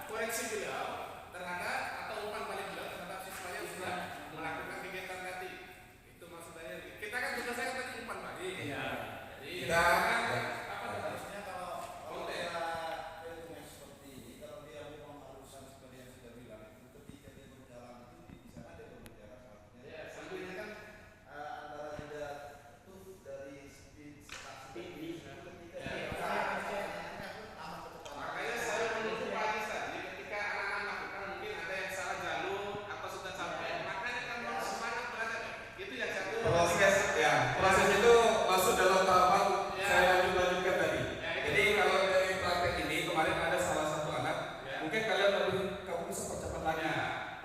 koreksi beliau terhadap atau umpan balik beliau terhadap siswa yang sudah melakukan kegiatan tadi. Itu maksudnya. Kita kan tugas saya tadi umpan balik. Iya. Jadi kita harusnya kalau dia seperti ini, kalau dia memang harusan seperti yang sudah bilang itu ketika dia berjalan itu di sana dia berbicara saatnya. Sambilnya kan antara jeda itu dari speed makanya saya menunggu pagi tadi ketika anak-anak melakukan mungkin ada yang salah jalur atau sudah sampai, makanya kan harus semangat belajar. Itu yang satu. Proses itu masuk dalam tahapan saya lanjutkan tadi. Jadi kalau dari praktek ini kemarin ada salah satu anak, mungkin kalian kamu bisa percepat lagi.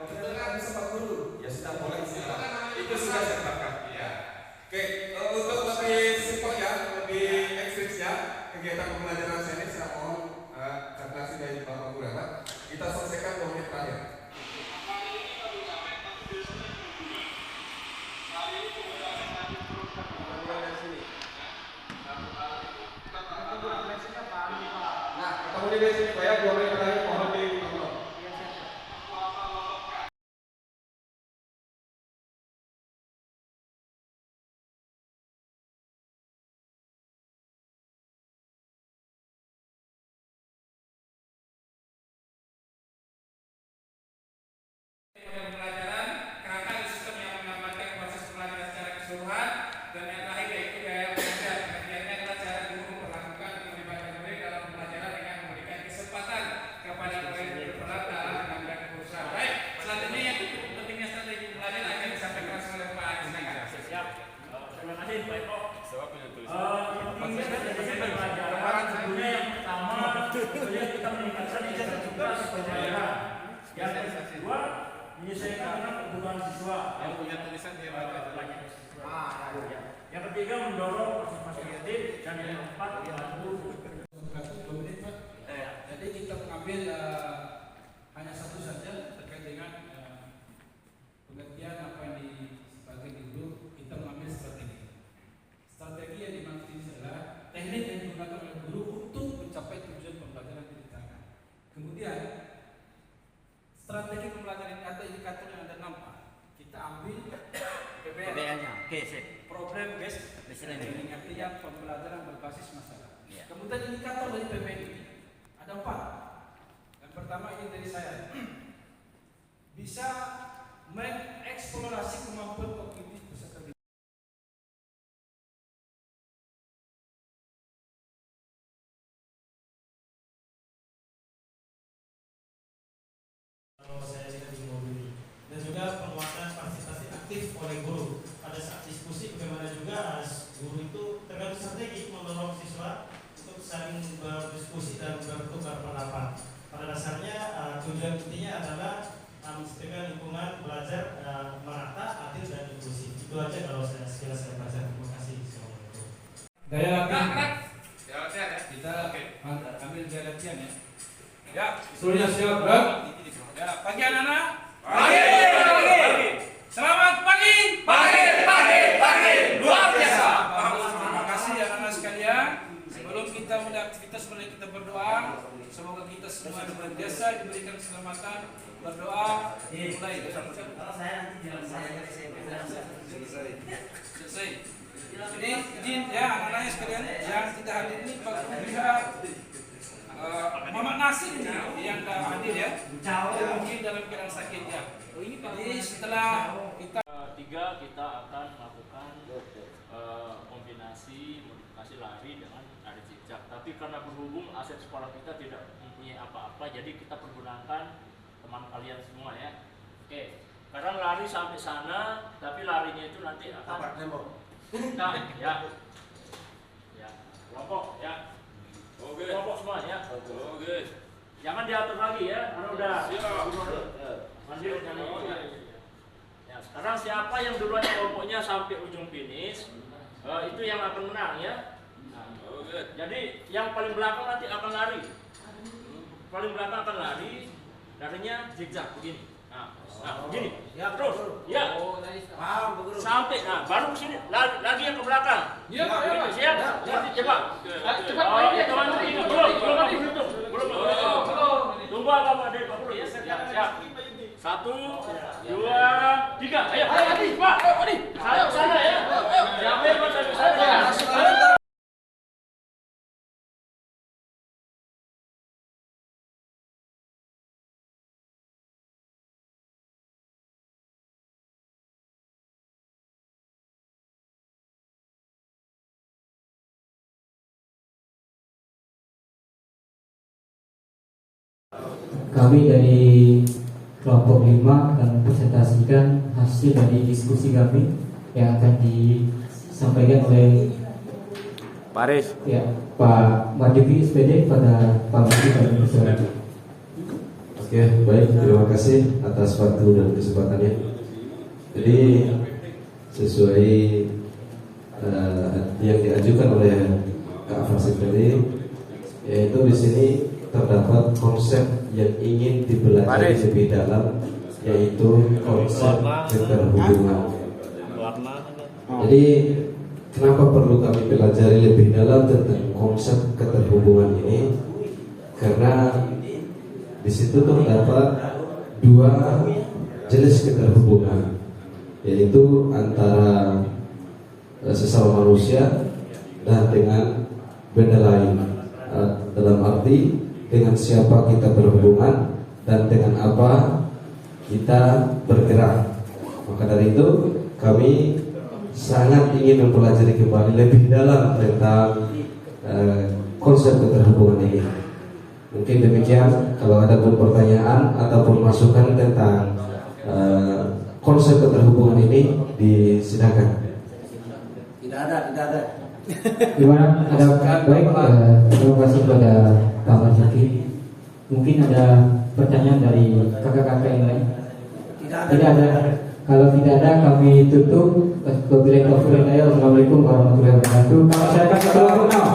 Oke, kalian bisa cepat dulu. Ya sudah boleh. Itu sudah saya tetapkan. Oke, untuk lebih simpelnya, lebih ekstrimnya kegiatan pembelajaran saya ini saya mohon karena sudah Bapak Guru kita selesaikan 2 menit terakhir. Nah, ketemu di sini bayar 2 menit terakhir mohon ditonton. Pembelajaran kerangka sistem yang menggambarkan proses pembelajaran secara keseluruhan, dan yang terakhir yaitu gaya belajar. Pengertiannya adalah cara guru memperlakukan keterlibatan murid dalam pembelajaran dengan memberikan kesempatan kepada murid berperan dalam mengambil keputusan. Baik, selanjutnya yang pentingnya strategi pembelajaran akan disampaikan oleh Pak Agus. Siap. Terima kasih Pak Eko. Intinya strategi pembelajaran sebelumnya yang pertama tentunya kita meningkatkan intensitas pembelajaran. Yang kedua menyesuaikan dengan kebutuhan siswa. Yang punya tulisan dia baca. Yang ketiga mendorong partisipasi kreatif, dan yang keempat membantu. Jadi kita mengambil hanya satu saja terkait dengan pengertian apa yang sebagai guru. Kita mengambil strategi. Strategi yang dimaksud adalah teknik yang digunakan oleh guru untuk mencapai tujuan pembelajaran yang ditanya. Kemudian strategi pembelajaran ini ada indikator yang ada 6. Kita ambil PBL-nya. Oke, sip. problem based learning, artinya pembelajaran berbasis masalah. Kemudian indikator dari PBL ini ada 4. Yang pertama ini dari saya, bisa mengeksplorasi kemampuan kognitif peserta didik. Dan juga penguatan partisipasi aktif oleh guru. Pada saat diskusi bagaimana juga guru itu tergantung strategi mendorong siswa untuk saling berdiskusi dan bertukar pendapat. Pada dasarnya tujuan intinya adalah menciptakan lingkungan belajar merata, adil dan inklusif. Itu aja kalau saya baca. Terima kasih. Assalamualaikum. Daya latihan. Ya, latihan ya. Kita ambil daya latihan ya. Ya, Seluruhnya siap, Bang? ya, pagi anak-anak. Pagi. Selamat pagi. Pagi. Luar biasa. Terima kasih anak-anak sekalian. Sebelum kita mulai aktivitas, mari kita berdoa. Semoga kita semua senantiasa diberikan keselamatan. Berdoa. Mulai. Kalau saya nanti bilang saya Selesai. Jadi izin ya anak-anaknya sekalian yang tidak hadir ini Pak Guru bisa Muhammad Nasir ini yang tidak hadir ya. Mungkin dalam keadaan sakit ya. Jadi setelah kita kita akan melakukan kombinasi modifikasi lari dengan lari zigzag. Tapi karena berhubung aset sekolah kita tidak mempunyai apa-apa, jadi kita pergunakan teman kalian semua ya. Oke, sekarang lari sampai sana, tapi larinya itu nanti akan nah, ya, kelompok ya. Oke. Kelompok semua ya. Oke. Jangan diatur lagi ya, karena udah. Mandiri ya. Ya, sekarang siapa yang duluan kelompoknya sampai ujung finish, itu yang akan menang ya. Nah, jadi yang paling belakang nanti akan lari. Paling belakang akan lari, larinya zigzag begini. Begini. Terus. Ya. Sampai. Nah, baru ke sini. Lagi yang ke belakang. Iya, Pak. Ya, Pak. Siap. Nanti cepat. Cepat, Oh, Pak. ya, teman-teman ini belum. Tunggu Abang Adil dulu ya. Siap. 1, 2, 3. Ayo. Pak. Saya ke sana ya. Siapa yang mau saya ke sana? Kami dari kelompok 5 akan presentasikan hasil dari diskusi kami yang akan disampaikan oleh Paris. ya, Pak Marjuki SPD pada Pak Marjuki pada persilakan. Oke, baik, terima kasih atas waktu dan kesempatannya. Jadi sesuai yang diajukan oleh Kak Fasid tadi, yaitu di sini terdapat konsep yang ingin dipelajari lebih dalam, yaitu konsep keterhubungan. Jadi kenapa perlu kami pelajari lebih dalam tentang konsep keterhubungan ini? Karena di situ terdapat dua jenis keterhubungan, yaitu antara sesama manusia dan dengan benda lain. Dalam arti dengan siapa kita berhubungan dan dengan apa kita bergerak. Maka dari itu kami sangat ingin mempelajari kembali lebih dalam tentang konsep keterhubungan ini. Mungkin demikian. Kalau ada pun pertanyaan ataupun masukan tentang konsep keterhubungan ini, disilakan. Tidak ada. Gimana? Ada baik. Terima kasih kepada Pak Marjuki. Mungkin ada pertanyaan dari kakak-kakak yang lain? Tidak ada. Kalau tidak ada, kami tutup. Assalamualaikum warahmatullahi wabarakatuh. Kami silakan ketua Kunau.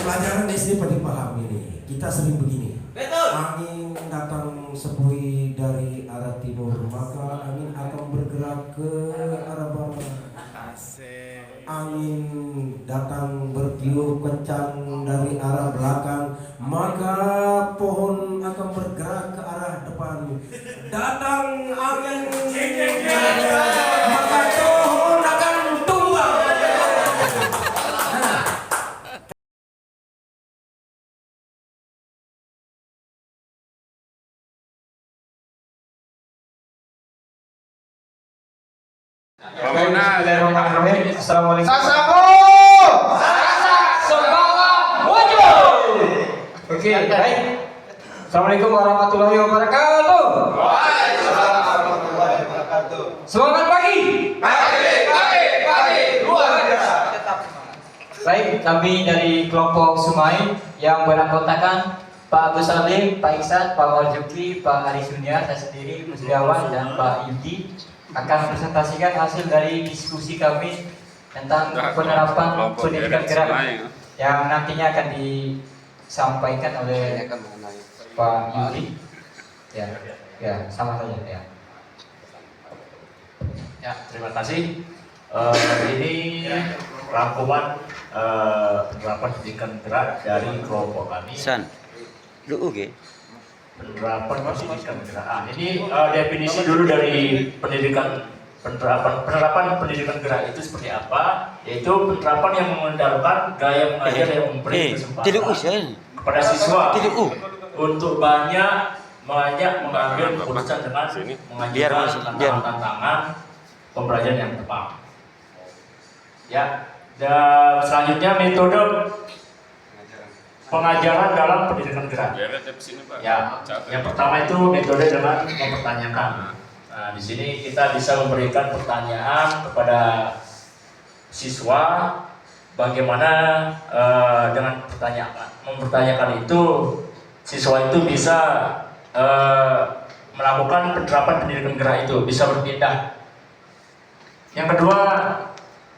Pelajaran SD pada paham ini. Kita sering begini. Angin datang sepoi dari arah timur, maka angin akan bergerak ke arah barat. Angin datang bertiup kencang dari arah belakang, maka pohon akan bergerak ke arah depan. Datang angin, maka pohon akan tumbang. Assalamualaikum. Oke, baik. Assalamualaikum warahmatullahi wabarakatuh. Semangat pagi. Baik, kami dari kelompok Sumai yang beranggotakan Pak Agus Salim, Pak Iksan, Pak Marjuki, Pak Ari Sunia, saya sendiri, Mas Setiawan, dan Pak Yudi akan presentasikan hasil dari diskusi kami tentang penerapan pendidikan gerak yang nantinya akan disampaikan oleh Pak Yudi. Ya, sama saja ya. Ya, terima kasih. Ini rangkuman penerapan pendidikan gerak dari kelompok kami. Penerapan pendidikan gerak. Ini definisi dulu dari penerapan pendidikan gerak itu seperti apa? Yaitu penerapan yang mengandalkan gaya mengajar yang memberi kesempatan kepada siswa untuk banyak mengambil keputusan dengan mengajukan tantangan pembelajaran yang tepat. Ya, dan selanjutnya metode pengajaran dalam pendidikan gerak. Ya, yang pertama itu metode dengan mempertanyakan. Nah, di sini kita bisa memberikan pertanyaan kepada siswa, bagaimana dengan mempertanyakan itu siswa itu bisa melakukan penerapan pendidikan gerak itu bisa berpindah. Yang kedua,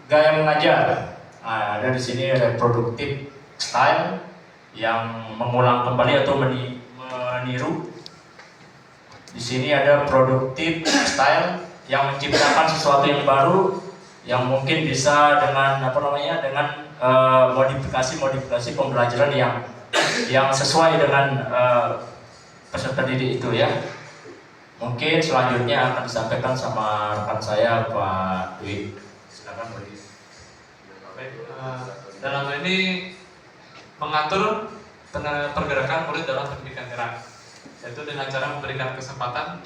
gaya mengajar. Nah, ada di sini ada productive style yang mengulang kembali atau meniru Di sini ada produktif style yang menciptakan sesuatu yang baru, yang mungkin bisa dengan modifikasi pembelajaran yang sesuai dengan peserta didik itu ya. Mungkin selanjutnya akan disampaikan sama rekan saya Pak Dwi. Silakan Pak Dwi. Dalam hal ini mengatur pergerakan murid dalam pendidikan gerak, yaitu dengan cara memberikan kesempatan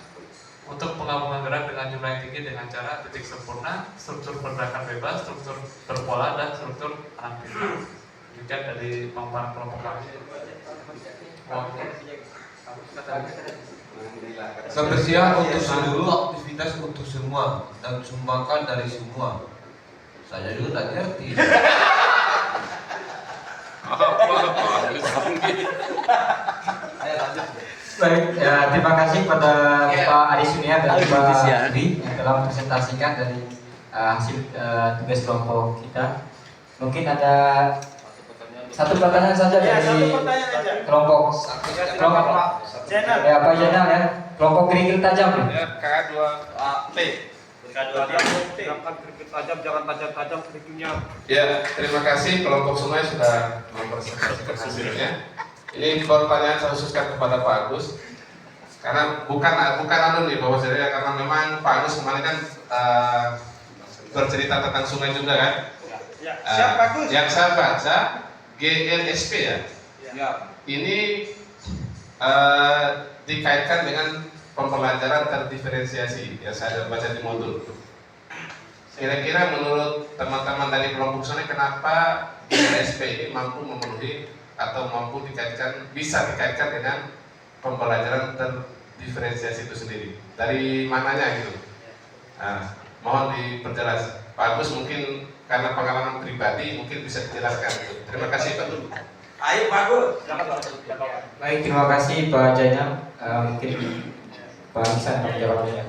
untuk penggabungan gerak dengan jumlah yang tinggi dengan cara titik sempurna, struktur pergerakan bebas, struktur berpola, dan struktur anak pintar. Demikian dari pemaparan kelompok kami. Kebersihan untuk seluruh aktivitas untuk semua dan sumbangkan dari semua. Saya juga tak ngerti. Baik, ya, terima kasih kepada Pak Adi Sunia dan Pak Dwi yang telah mempresentasikan dari hasil tugas kelompok kita. Mungkin ada satu pertanyaan saja dari kelompok ya Pak Jenal ya, kelompok kerikil tajam ya. K2P. Kerikil tajam, jangan tajam-tajam kerikilnya. Ya, terima kasih kelompok Sungai sudah mempresentasikan hasilnya. Ini pertanyaan saya khususkan kepada Pak Agus, karena bukan nih Bapak Saudara, karena memang Pak Agus kemarin kan bercerita tentang sungai juga kan. Siapa Agus? Yang saya baca GLSP ya. Ini dikaitkan dengan pembelajaran terdiferensiasi yang saya baca di modul. Kira-kira menurut teman-teman dari kelompok Sungai, kenapa GLSP ini mampu memenuhi atau mampu bisa dikaitkan dengan pembelajaran terdiferensiasi itu sendiri? Dari mananya gitu? Nah, mohon diperjelas. Pak Agus mungkin karena pengalaman pribadi mungkin bisa dijelaskan gitu. Terima kasih Pak Dulu. Ayo Pak Agus. Baik, terima kasih Pak Jainal. Mungkin Pak Iksan akan menjawabnya.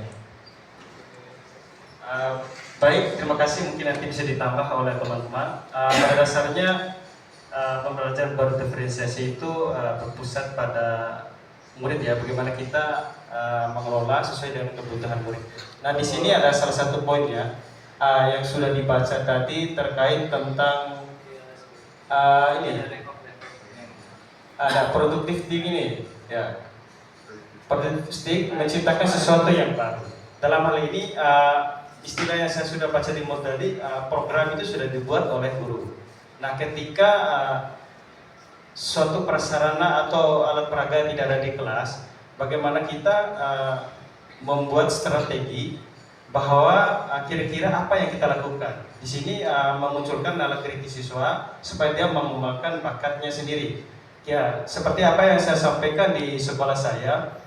Baik, terima kasih. Mungkin nanti bisa ditambah oleh teman-teman. Pada dasarnya pembelajaran berdiferensiasi itu berpusat pada murid ya, bagaimana kita mengelola sesuai dengan kebutuhan murid. Nah, di sini ada salah satu poin ya yang sudah dibaca tadi terkait tentang ini ada produktif ini ya, produktif menciptakan sesuatu yang baru. Dalam hal ini istilah yang saya sudah baca di modul tadi, program itu sudah dibuat oleh guru. Nah, ketika suatu prasarana atau alat peraga tidak ada di kelas, bagaimana kita membuat strategi bahwa kira-kira apa yang kita lakukan. Di sini memunculkan alat kritis siswa supaya dia mengembangkan bakatnya sendiri. Ya, seperti apa yang saya sampaikan di sekolah saya,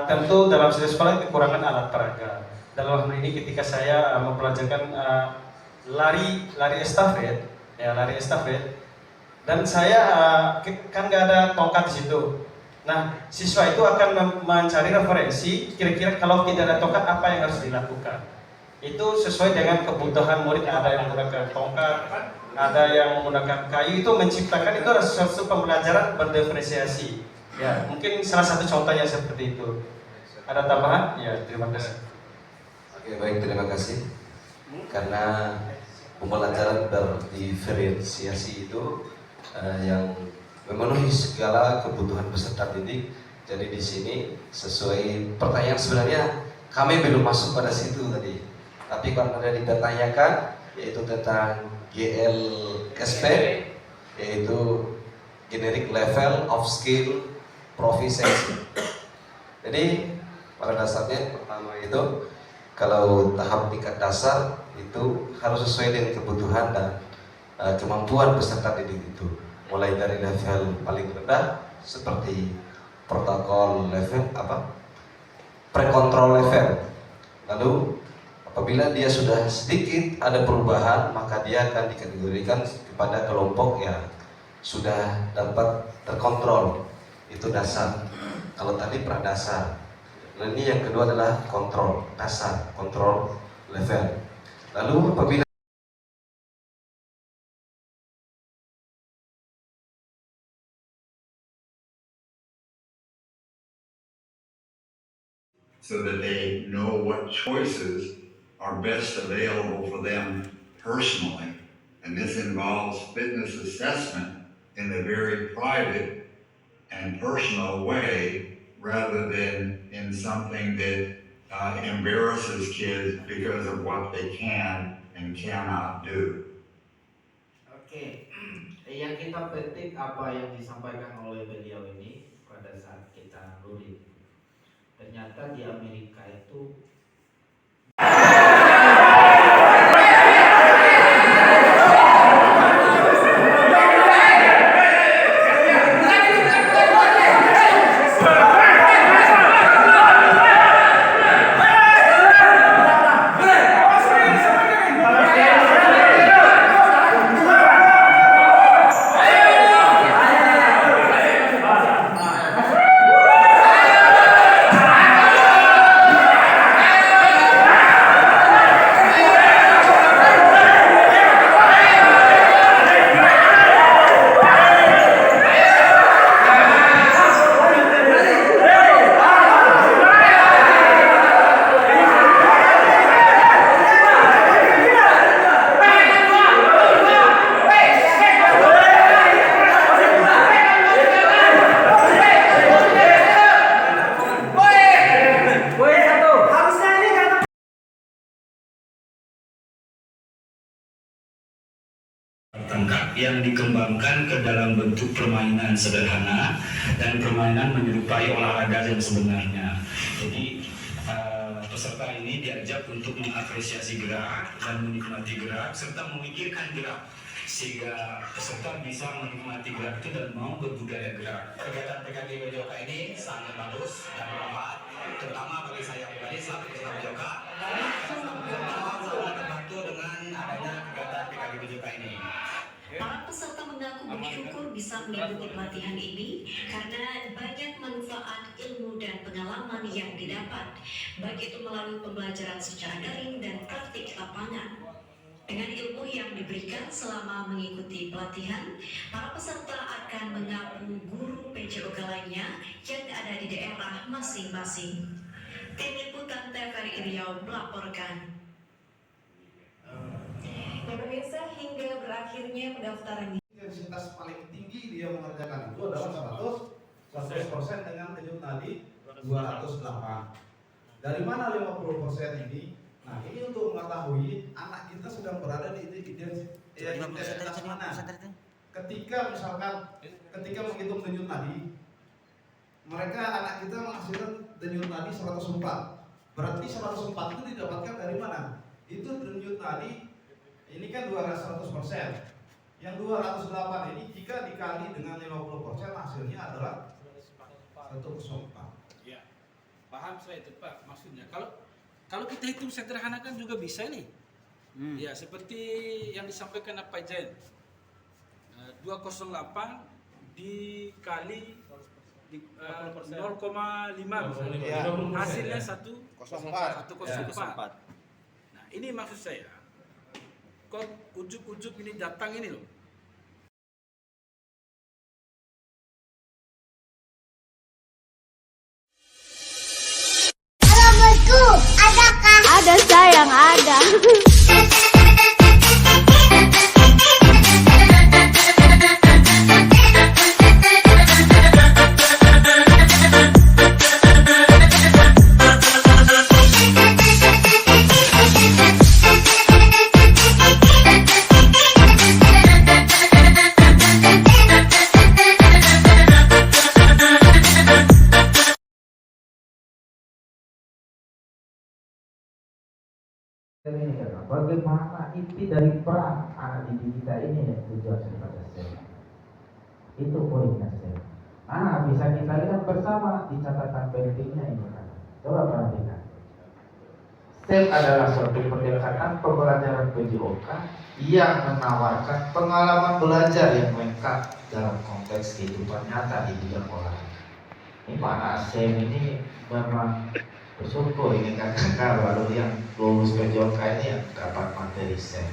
tentu dalam sekolah kekurangan alat peraga. Dalam hal ini ketika saya mempelajarkan lari estafet, ya lari estafet, dan saya kan nggak ada tongkat di situ. Nah, siswa itu akan mencari referensi kira-kira kalau tidak ada tongkat apa yang harus dilakukan. Itu sesuai dengan kebutuhan murid. Ada yang menggunakan tongkat, ada yang menggunakan kayu. Itu menciptakan, itu adalah suatu pembelajaran berdiferensiasi. Ya, mungkin salah satu contohnya seperti itu. Ada tambahan? Ya, terima kasih. Oke, baik, terima kasih. Karena pembelajaran berdiferensiasi itu yang memenuhi segala kebutuhan peserta didik. Jadi di sini sesuai pertanyaan, sebenarnya kami belum masuk pada situ tadi. Tapi karena ada ditanyakan, yaitu tentang GLSP, yaitu Generic Level of Skill Proficiency. Jadi pada dasarnya pertama itu, kalau tahap tingkat dasar itu harus sesuai dengan kebutuhan dan kemampuan peserta didik itu. Mulai dari level paling rendah seperti protokol level pre-control level. Lalu apabila dia sudah sedikit ada perubahan, maka dia akan dikategorikan kepada kelompok yang sudah dapat terkontrol. Itu dasar. Kalau tadi pradasar. Nah, ini yang kedua adalah kontrol dasar, kontrol level. Lalu apabila so that they know what choices are best available for them personally. And this involves fitness assessment in a very private and personal way rather than in something that embarrasses kids because of what they can and cannot do. Oke, yang kita petik apa yang disampaikan oleh beliau ini pada saat kita luring. Ternyata di Amerika itu yang dikembangkan ke dalam bentuk permainan sederhana dan permainan menyerupai olahraga yang sebenarnya. Jadi peserta ini diajak untuk mengapresiasi gerak dan menikmati gerak serta memikirkan gerak sehingga peserta bisa menikmati gerak itu dan mau berbudaya gerak. Kegiatan PKG Bejoka ini sangat bagus dan bermanfaat, terutama bagi saya pribadi selaku peserta Bejoka. Sangat terbantu dengan adanya kegiatan PKG Bejoka ini. Para peserta mengaku bersyukur bisa mengikuti pelatihan ini karena banyak manfaat ilmu dan pengalaman yang didapat, baik itu melalui pembelajaran secara daring dan praktik lapangan. Dengan ilmu yang diberikan selama mengikuti pelatihan, para peserta akan mengaku guru PJOK lainnya yang ada di daerah masing-masing. Tim Liputan TVRI Riau melaporkan. Ya pemirsa, hingga berakhirnya pendaftaran intensitas paling tinggi dia mengerjakan itu adalah 100% dengan denyut nadi 208. Dari mana 50% ini? Nah, ini untuk mengetahui anak kita sedang berada di intensitas mana. Ketika misalkan menghitung denyut nadi, mereka anak kita menghasilkan denyut nadi 104. Berarti 104 itu didapatkan dari mana? Itu denyut nadi ini kan 200%. Yang 208 ini jika dikali dengan 50% hasilnya adalah 104. Ya, paham saya itu Pak maksudnya. Kalau kita hitung sederhanakan juga bisa nih. Ya seperti yang disampaikan Pak Jain. 208 dikali 0,5 misalnya. Hasilnya 104. Nah ini maksud saya. Kok ujub-ujub ini datang ini loh. Halo bosku, adakah? Ada sayang, ada. Ini karena bagaimana inti dari peran anak didik kita ini yang tujuan daripada SEM. Itu poinnya SEM. Bisa kita lihat bersama di catatan pentingnya ini kan. Coba perhatikan. SEM adalah suatu pendekatan pembelajaran PJOK yang menawarkan pengalaman belajar yang lengkap dalam konteks kehidupan nyata di bidang olahraga. Ini mana SEM ini memang bersyukur ini kan baru yang lulus PJOK ini yang dapat materi SEM.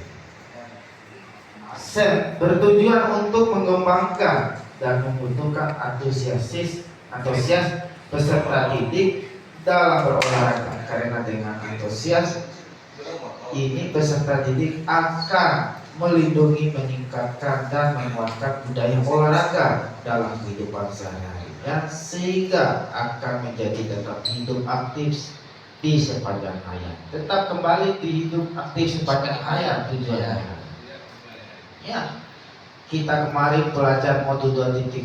SEM bertujuan untuk mengembangkan dan membutuhkan antusias peserta didik dalam berolahraga, karena dengan antusias ini peserta didik akan melindungi, meningkatkan dan menguatkan budaya olahraga dalam kehidupan sehari-harinya, sehingga akan menjadi tetap hidup aktif di sepanjang hayat. Tetap kembali di hidup aktif sepanjang hayat tujuannya. Ya, kita kemarin belajar modul 2.4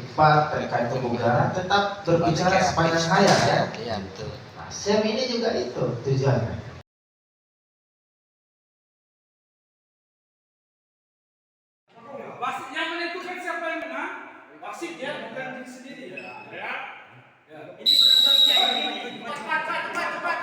terkait kebugaran, tetap berbicara sepanjang hayat ya. Iya, betul. Nah, SEM ini juga itu tujuannya. Wasit yang menentukan siapa yang menang, wasit ya, bukan diri sendiri ya. Ini berdasarkan cepat.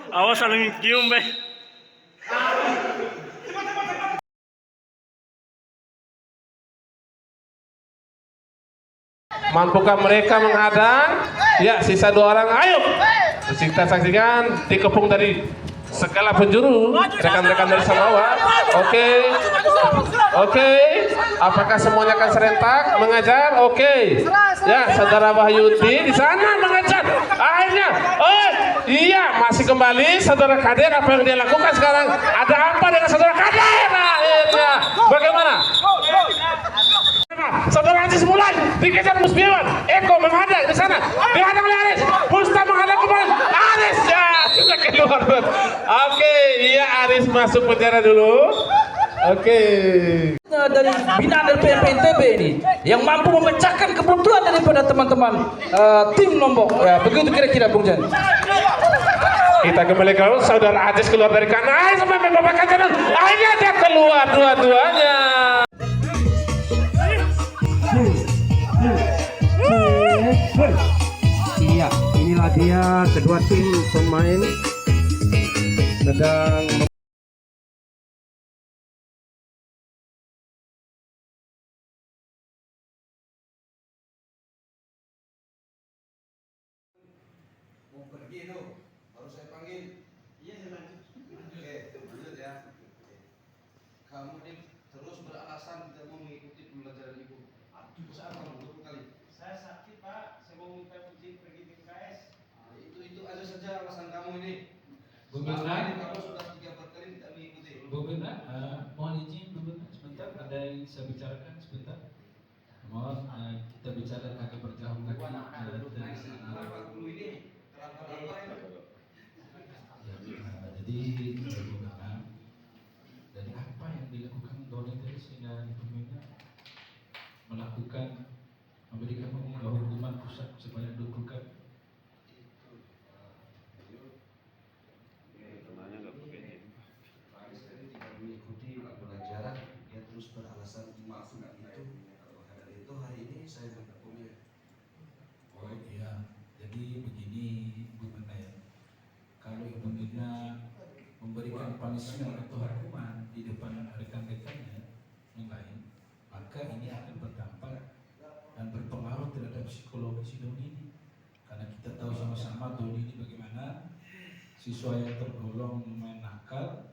Awas saling cium, Be. Mampukah mereka menghadang? Ya, sisa 2 orang. Ayo, kita saksikan dikepung dari segala penjuru rekan-rekan dari Samawa. Oke. Apakah semuanya akan serentak mengajar? Oke. Ya, saudara Wahyudi di sana mengajar. Akhirnya, iya, masih kembali saudara Kader. Apa yang dia lakukan sekarang? Ada apa dengan saudara Kader? Akhirnya, bagaimana? Saudara Aziz mulai dikejar Musbiawan. Eko menghadang di sana, dihadang oleh Aris. Musta menghadang kembali Aris, ya sudah keluar. Oke, iya, Aris masuk penjara dulu. Oke. Dari binaan dari PMPNTB ini yang mampu memecahkan kebuntuan daripada teman-teman tim Lombok. Ya, begitu kira-kira Bung Jan. Kita kembali ke saudara Aziz keluar dari kanan sampai Bapak Kajaran. Akhirnya dia keluar dua-duanya. Iya, inilah dia kedua tim pemain sedang mau pergi itu, baru saya panggil. Iya, saya lanjut. Oke, lanjut ya. Kamu ini terus beralasan tidak mau mengikuti pembelajaran ibu. Usaha kamu 20 kali. Saya sakit, Pak. Saya mau minta izin pergi ke KS. Itu aja saja alasan kamu ini. Bu Selama Mirna, ini kamu sudah 3-4 kali tidak mengikuti. Bu Mirna, mohon izin Bu Mirna sebentar, ada yang saya bicarakan sebentar. Mohon kita bicara agak berjauh lagi. Jadi Bu Mirna, dari apa yang dilakukan Doni tadi sehingga Bu Mirna melakukan memberikan hukuman pusat sebanyak 20 kali. Mengikuti pelajaran, dia terus beralasan maksud itu. Karena itu hari ini saya minta kuliah. Oh iya, jadi begini Bu Mirna ya. Kalau Ibu Mirna memberikan punishment atau hukuman di depan rekan-rekannya yang lain, maka ini akan berdampak dan berpengaruh terhadap psikologi si Doni ini. Karena kita tahu sama-sama Doni ini bagaimana siswa yang tergolong lumayan nakal,